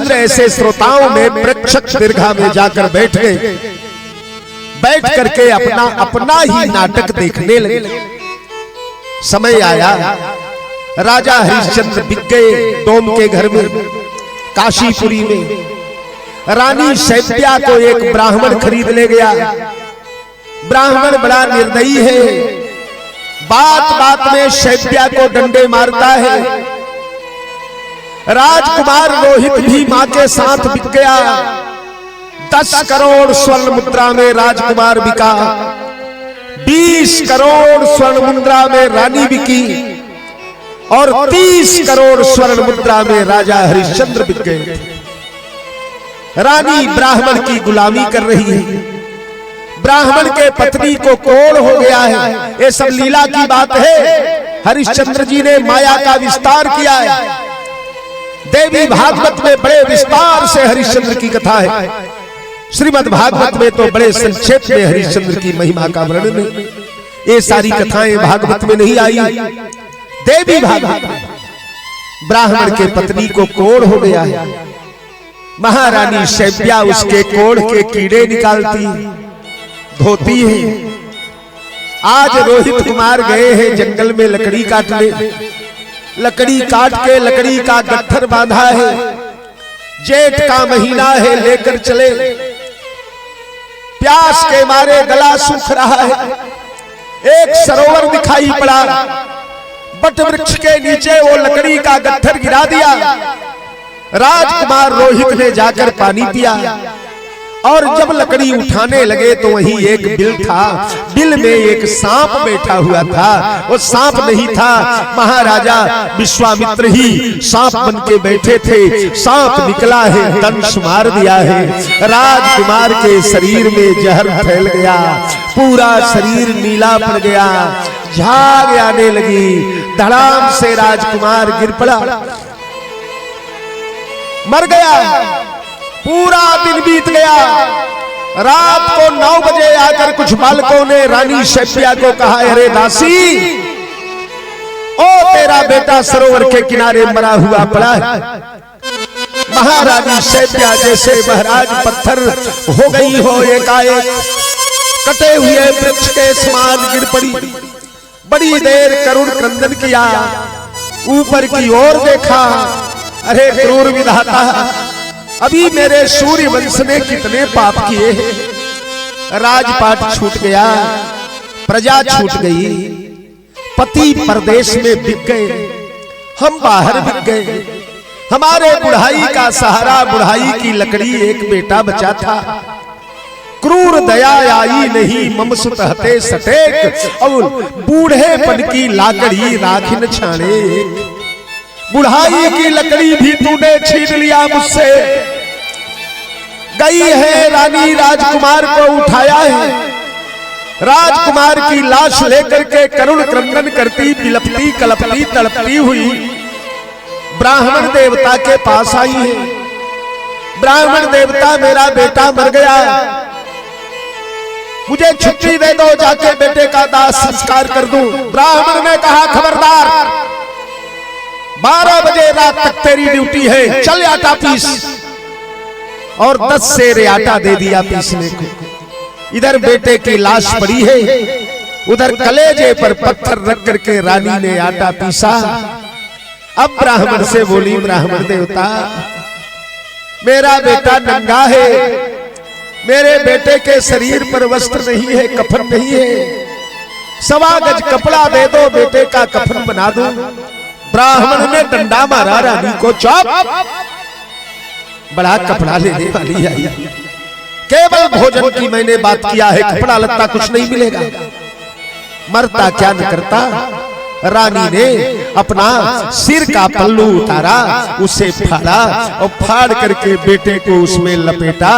हरिश्चंद्र ऐसे श्रोताओं में वृक्षक दीर्घा में जाकर बैठ गए। बैठ करके अपना ही नाटक देखने लगे। समय आया, राजा हरिश्चंद्र बिक गए डोम के घर में, काशीपुरी में। रानी शैब्या को एक ब्राह्मण खरीद ले गया। ब्राह्मण बड़ा निर्दयी है, बात बात में शैब्या को डंडे मारता है। राजकुमार रोहित भी मां के साथ बिक गया। 10 करोड़ स्वर्ण मुद्रा में राजकुमार बिका, 20 करोड़ स्वर्ण मुद्रा में रानी बिकी और 30 करोड़ स्वर्ण मुद्रा में राजा हरिश्चंद्र बिक गए। रानी ब्राह्मण की गुलामी कर रही है, ब्राह्मण के पत्नी को कोढ़ हो गया है। ये सब लीला की बात है। हरिश्चंद्र जी ने माया का विस्तार किया है। देवी भागवत में बड़े विस्तार से हरिश्चंद्र की कथा है। श्रीमद् भागवत में तो बड़े संक्षेप में हरिश्चंद्र की महिमा का वर्णन है। ये सारी कथाएं भागवत में नहीं आई। देवी भागवत ब्राह्मण के पत्नी को कोढ़ हो गया है। महारानी शैब्या उसके कोढ़ के कीड़े निकालती धोती है। आज रोहित कुमार गए हैं जंगल में लकड़ी काटने। लकड़ी काट के लकड़ी का गट्ठर बांधा है। जेठ का महीना है, लेकर चले। प्यास के मारे गला सूख रहा है। एक सरोवर दिखाई पड़ा। बट वृक्ष के नीचे वो लकड़ी का गट्ठर गिरा दिया। राजकुमार रोहित ने जाकर पानी पिया और जब लकड़ी उठाने लगे तो वहीं एक बिल था। बिल में एक सांप बैठा हुआ था। वो सांप नहीं था, महाराजा विश्वामित्र ही सांप बन के बैठे थे। सांप निकला है, दंश मार दिया है। राजकुमार के शरीर में जहर फैल गया, पूरा शरीर नीला पड़ गया, झाग आने लगी। धड़ाम से राजकुमार गिर पड़ा, मर गया। पूरा दिन बीत गया। रात को 9 बजे आकर कुछ बालकों ने रानी शैब्या को कहा, अरे दासी, ओ तेरा बेटा सरोवर के किनारे मरा हुआ पड़ा है। महारानी शैब्या जैसे महाराज पत्थर हो गई हो, एकाएक कटे हुए वृक्ष के समान गिर पड़ी। बड़ी देर करुण क्रंदन किया, ऊपर की ओर देखा। अरे क्रूर विधाता, अभी मेरे सूर्य वंश ने कितने पाप किए हैं। राजपाट छूट गया, प्रजा छूट गई, पति परदेश में बिक गए, हम बाहर बिक गए। हमारे बुढ़ाई का सहारा, बुढ़ाई की लकड़ी एक बेटा बचा था। क्रूर दया आई नहीं, मम सुत हते सटेक, और बूढ़ेपन की लाकड़ी राखिन छाने। बुढ़ाई की लकड़ी भी तूने छीन लिया मुझसे। गई है रानी, राजकुमार को उठाया है। राजकुमार की लाश लेकर के करुण क्रंदन करती, बिलपती, कलपती, तड़पती हुई ब्राह्मण देवता के पास आई है। ब्राह्मण देवता, मेरा बेटा मर गया, मुझे छुट्टी दे दो, जाके बेटे का दाह संस्कार कर दूं। ब्राह्मण ने कहा, खबरदार, 12 बजे रात तक तेरी ड्यूटी है, चल आटा पीस। और 10 सेर आटा दे दिया पीसने को। इधर बेटे की लाश पड़ी है, उधर कलेजे पर पत्थर रख करके रानी ने आटा पीसा। अब ब्राह्मण से बोली, ब्राह्मण देवता, मेरा बेटा नंगा है, मेरे बेटे के शरीर पर वस्त्र नहीं है, कफन नहीं है, 1.25 गज कपड़ा दे दो, बेटे का कफन बना दो। ब्राह्मण ने डंडा मारा रानी को, चुप, बड़ा कपड़ा लेने वाली आई, केवल भोजन की मैंने बात किया है, कपड़ा लत्ता कुछ नहीं मिलेगा। मरता क्या न करता। रानी ने अपना सिर का पल्लू उतारा, उसे फाड़ा और फाड़ करके बेटे को उसमें लपेटा।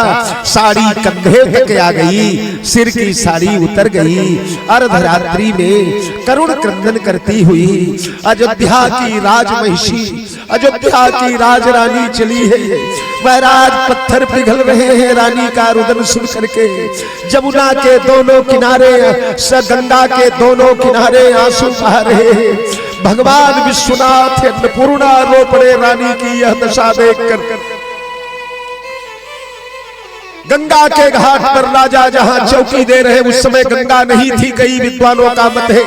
साड़ी कंधे तक आ गई, सिर की साड़ी उतर गई। अर्धरात्रि में करुण क्रंदन करती हुई अयोध्या की राजमहिषी, अयोध्या की राजरानी चली है। महाराज पत्थर पिघल रहे हैं रानी का रुदन सुन करके। जमुना के दोनों किनारे, गंगा के दोनों किनारे आंसू बहा रहे हैं। भगवान विश्वनाथ अन्नपूर्णा रो पड़े रानी की यह दशा देखकर। गंगा के घाट पर राजा जहां चौकी दे रहे, उस समय गंगा नहीं थी, कई विद्वानों का मत है,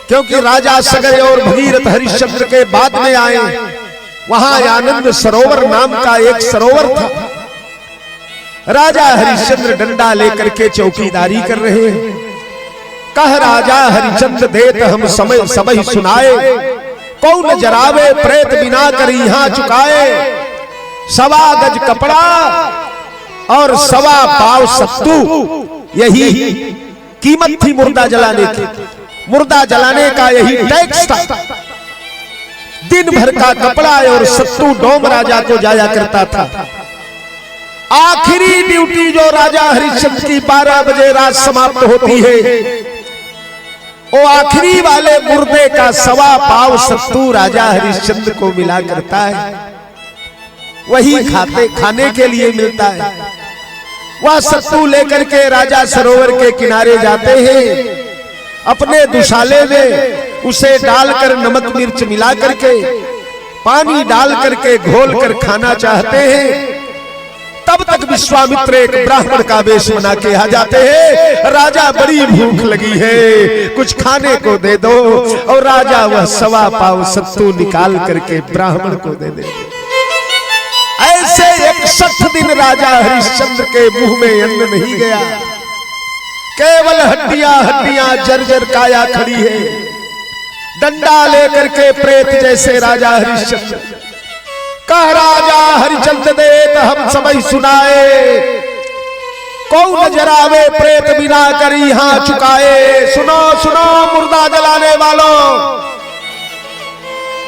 क्योंकि राजा सगय और भगीरथ हरिश्चंद्र के बाद में आए। वहां आनंद सरोवर नाम का एक सरोवर था। राजा हरिश्चंद्र डंडा लेकर के चौकीदारी कर रहे हैं। कह राजा हरिचंद्र देत हम समय सबही सुनाए, कौन जरावे प्रेत बिना कर यहाँ चुकाए। 1.25 गज कपड़ा और 1.25 पाव सत्तू, यही कीमत थी मुर्दा जलाने की। मुर्दा जलाने का यही टैक्स था। दिन भर का कपड़ा और सत्तू डोम राजा को जाया करता था। आखिरी ड्यूटी जो राजा हरिश्चंद्र की 12 बजे रात समाप्त होती है, वो आखिरी वाले मुर्दे का 1.25 पाव सत्तू राजा हरिश्चंद्र को मिला करता है। वही खाने के लिए मिलता है। वह सत्तू लेकर के राजा सरोवर के किनारे जाते हैं। अपने दुशाले में उसे डालकर नमक मिर्च मिला करके, पानी डाल करके घोल कर खाना चाहते हैं। तब तक विश्वामित्र एक ब्राह्मण का वेश बना के आ जाते हैं। राजा बड़ी भूख लगी है, कुछ खाने को दे दो। और राजा वह 1.25 पाव सत्तू निकाल करके ब्राह्मण को दे देते। ऐसे 61 दिन राजा हरिश्चंद्र के मुंह में अन्न नहीं गया। केवल हड्डियां हड्डियां जर्जर काया खड़ी है। डंडा लेकर के प्रेत जैसे राजा हरिश्चंद्र। कह राजा हरिचंद्र देत हम समय सुनाए, कौन जरावे प्रेत बिना कर यहाँ चुकाए। सुनो सुनो मुर्दा जलाने वालों,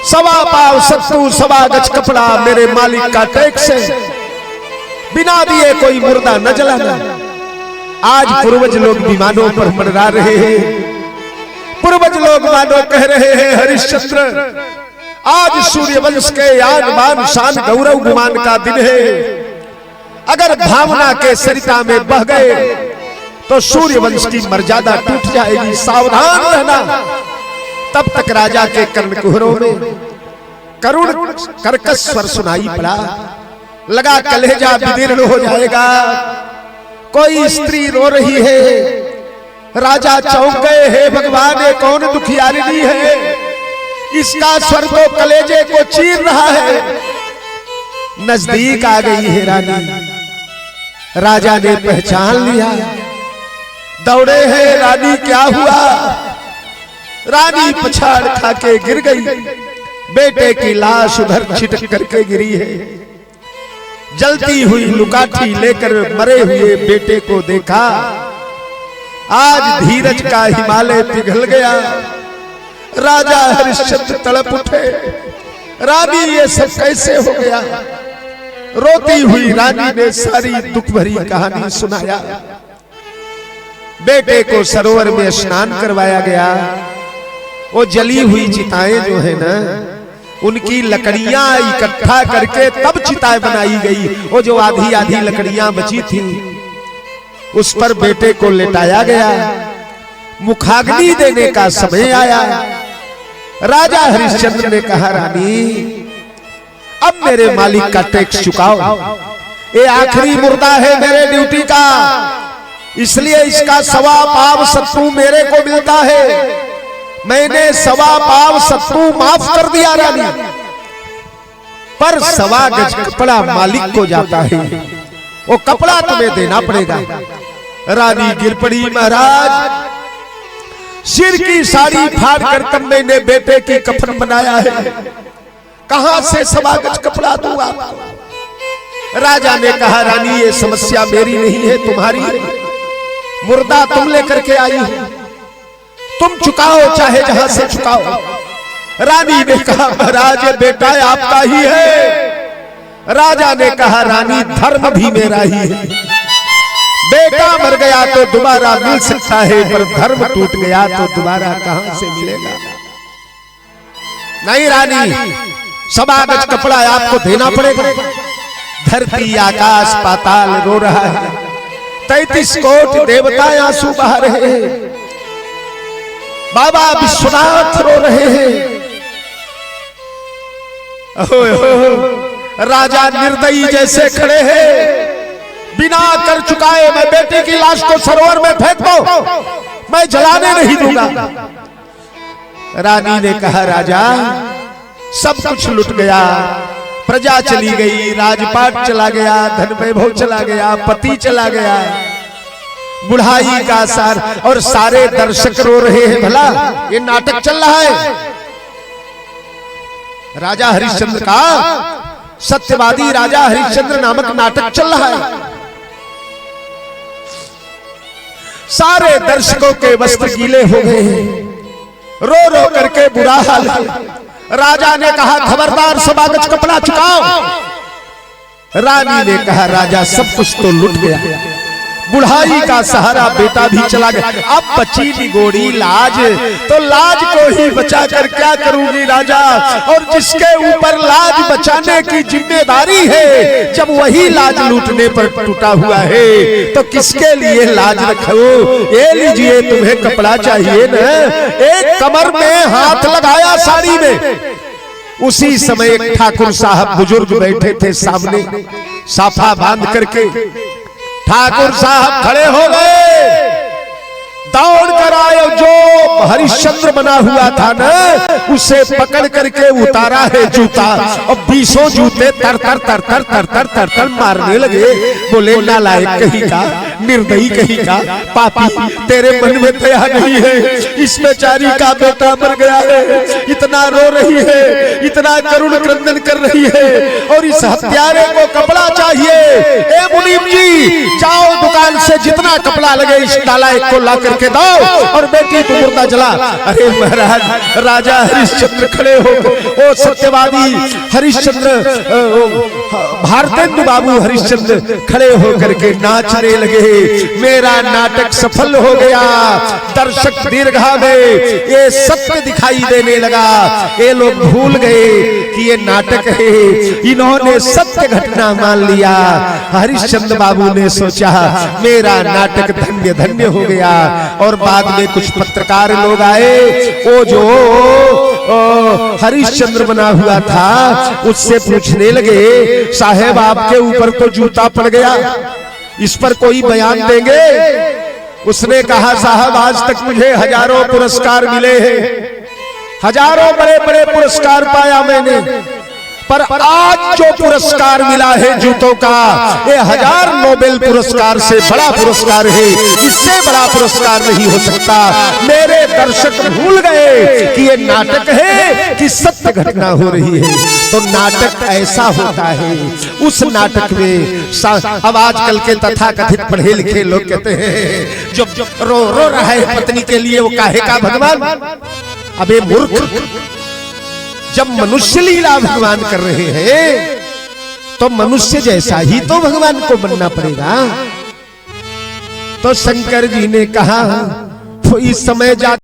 1.25 पाव सत्तू 1.25 गज कपड़ा मेरे मालिक का टैक्स है। बिना दिए कोई मुर्दा न जलाना। आज पूर्वज लोग विमानों पर मंडरा रहे हैं। पूर्वज लोग मानो कह रहे हैं हरिश्चंद्र आज सूर्यवंश के यान मान शान गौरव गुमान का दिन है। अगर भावना के सरिता में बह गए तो सूर्यवंश की मर्यादा टूट जाएगी, सावधान रहना। तब तक राजा के कर्णकुहरों में करुण कर्कश स्वर सुनाई पड़ा। लगा कलेजा विदीर्ण हो जाएगा। कोई स्त्री रो रही है। राजा चौंक गए, हे भगवान ये कौन दुखियारिणी है, इसका स्वर तो कलेजे को चीर रहा है। नजदीक आ गई है रानी। राजा ने पहचान लिया। दौड़े हैं, रानी क्या हुआ। रानी पछाड़ खा के गिर गई। बेटे की लाश उधर छिटक करके गिरी है। जलती हुई लुकाठी लेकर मरे हुए बेटे को देखा। आज धीरज का हिमालय पिघल गया। राजा हरिश्चंद्र तड़प उठे। रानी ये सब कैसे हो गया। रोती हुई रानी ने सारी दुख भरी कहानी सुनाया। बेटे को सरोवर में स्नान करवाया गया। वो जली हुई चिताएं जो है ना, उनकी लकड़ियां इकट्ठा करके तब चिताएं बनाई गई। वो जो आधी आधी लकड़ियां बची थी उस पर बेटे को लेटाया गया। मुखाग्नि देने का समय आया। राजा हरिश्चंद्र ने कहा रानी अब मेरे मालिक का टैक्स चुकाओ। ये आखिरी मुर्दा है मेरे ड्यूटी का, इसलिए इसका 1.25 पाव सत्तू मेरे को मिलता है। मैंने 1.25 पाव सत्तू माफ कर दिया रानी, पर 1.25 गज कपड़ा मालिक को जाता है। वो कपड़ा तुम्हें देना पड़ेगा। रानी गिर पड़ी। महाराज सिर की साड़ी फाड़ कर तब मैंने बेटे की कफन बनाया है, कहां से 1.25 गज कपड़ा दूंगा। राजा ने कहा रानी ये समस्या मेरी नहीं है तुम्हारी है। मुर्दा तुम लेकर के आई हो, तुम चुकाओ चाहे जहां से चुकाओ। रानी ने कहा महाराज ये बेटा आपका ही है। राजा ने कहा रानी धर्म भी मेरा ही है। बेटा मर गया तो दोबारा मिल सकता है, पर धर्म टूट गया तो दोबारा कहां से मिलेगा। नहीं रानी 1.25 गज कपड़ा आपको देना पड़ेगा। धरती आकाश पाताल रो रहा है। 33 कोटि देवता आंसू बहा रहे हैं। बाबा विश्वनाथ रो रहे हैं। राजा निर्दयी जैसे खड़े हैं। बिना कर चुकाए मैं बेटी की लाश को सरोवर में फेंक दो, मैं जलाने नहीं दूंगा। रानी ने कहा राजा सब कुछ लुट गया, प्रजा चली गई, राजपाट चला गया, धन वैभव चला गया, पति चला गया, बुढ़ाई का सार, और सारे दर्शक रो रहे हैं। भला ये नाटक चल रहा है। राजा हरिश्चंद्र का, सत्यवादी राजा हरिश्चंद्र नामक नाटक चल रहा है। सारे दर्शकों के वस्त्र गीले हो गए हैं, रो रो करके बुरा हाल। राजा ने कहा खबरदार सबागच कपड़ा चुकाओ। रानी ने कहा राजा सब कुछ तो लुट गया, बुढ़ाई का सहारा बेटा भी चला गया, अब बची निगोड़ी लाज, तो लाज को ही बचा कर क्या करूंगी राजा। और जिसके ऊपर लाज बचाने की जिम्मेदारी है, जब वही लाज लूटने पर टूटा हुआ है तो किसके लिए लाज रखो। ये लीजिए तुम्हें कपड़ा चाहिए ना। एक कमर में हाथ लगाया साड़ी में। उसी समय एक ठाकुर साहब बुजुर्ग बैठे थे सामने, साफा बांध करके। ठाकुर साहब खड़े हो गए, दौड़ कर आए, जो हरिश्चंद्र बना हुआ था ना उसे पकड़ करके उतारा है जूता, और 20 जूते तर तर तर तर तर तर तर तर मारने लगे। बोले नालायक कहीं का, निर्दयी कहीं का, पापी, तेरे मन में दया नहीं है, इस बेचारी का बेटा मर गया है, इतना रो रही है, इतना करुण क्रंदन कर रही है, और इस हत्यारे को कपड़ा चाहिए। ए मुनीम जी, जाओ दुकान से जितना कपड़ा लगे इस नालायक को ला करके दो, और बेटी को मुर्दा जला। अरे महाराज, राजा हरिश्चंद्र खड़े हो, ओ सत्यवादी हरिश्चंद्र, भारतेंदु बाबू हरिश्चंद्र खड़े हो करके नाचने लगे। मेरा नाटक सफल हो गया, दर्शक दीर्घा में ये सत्य दिखाई देने लगा। ये लोग भूल गए कि ये नाटक है, इन्होंने सत्य घटना मान लिया। हरिश्चंद्र बाबू ने सोचा मेरा नाटक धन्य धन्य हो गया। और बाद में कुछ पत्रकार लोग आए, वो जो हरिश्चंद्र बना हुआ था उससे पूछने लगे साहेब आपके ऊपर तो जूता पड़ गया, इस पर कोई बयान देंगे। उसने कहा साहब आज तक मुझे हजारों पुरस्कार मिले हैं, हजारों बड़े बड़े पुरस्कार पाया मैंने, पर आज जो पुरस्कार मिला है जूतों का, ये 1000 नोबेल पुरस्कार से बड़ा पुरस्कार है, इससे बड़ा पुरस्कार नहीं हो सकता। मेरे दर्शक भूल गए कि ये नाटक है कि सत्य घटना हो रही है। तो नाटक ऐसा होता है। उस नाटक में अब आजकल के तथाकथित पढ़े लिखे लोग कहते हैं जो रो रहा है पत्नी के लिए, वो काहे का भगवान। अबे मूर्ख, जब मनुष्य लीला भगवान कर रहे हैं तो मनुष्य जैसा ही तो भगवान को बनना पड़ेगा। तो शंकर जी ने कहा तो इस समय जा